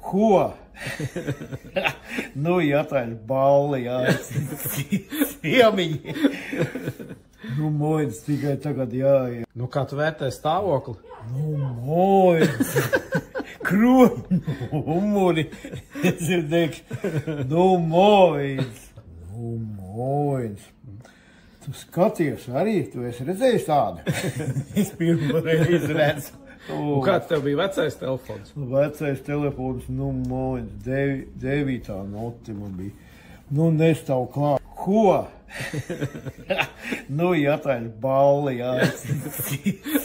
Ko? Nu, ja tā ir balli, jā. Ciemiņi. Nu, mojas tikai tagad, jā. Nu, kā tu vērtē stāvokli? Nu, mojas. Kroņu umuri. Es dzirdēšu. Nu, mojas. Nu, mojas. Tu skaties arī, tu esi redzējis tādu? Es pirmo reizi redzu. Un kāds tev bija vecais telefons? Vecais telefons, nu, mojas, 9. note man bija. Nu, nestāv klāt. Ko? Nu, ja tā ir balli, jā.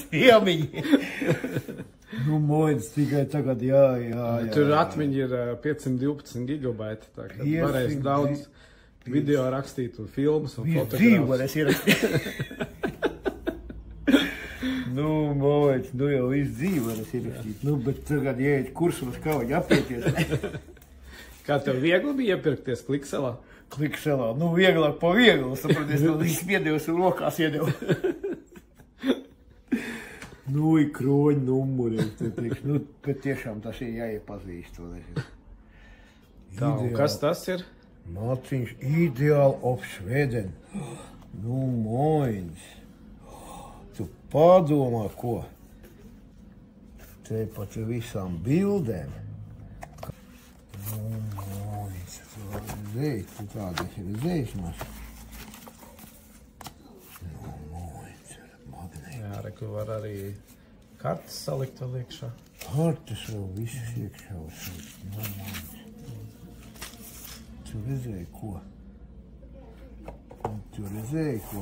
Ciemiņi. Nu, mojas tikai tagad, jā. Tur atmiņa ir 512 gigabaiti, tā kā varēs daudz video rakstīt un filmas un fotogrāfus. Dzīvu varēs ierakstīt. Nu, mojas, nu jau visu dzīvu varēs ierakstīt. Nu, bet tagad jāiet kursos kauģi apieties. Kā tev viegli bija iepirkties Klikselā? Klikselā. Nu, vieglāk pa vieglu, sapraties, nu, viss piedevs un rokās iedev. Nu, ir kroņu numuri. Nu, bet tiešām tas ir jāiepazīst. Tā, un kas tas ir? Māciņš Ideal of Sweden. Nu, mojas. Tu padomā, ko? Te pat visām bildēm. Nu, mojas. Tu tādas ir redzējis maz. Nu, mojas. Magnēti. Jā, re, kur var arī kartes salikt vēl iekšā. Kartes vēl visas iekšā. Nu, mojas. Tu redzēji, ko? Tu redzēji, ko?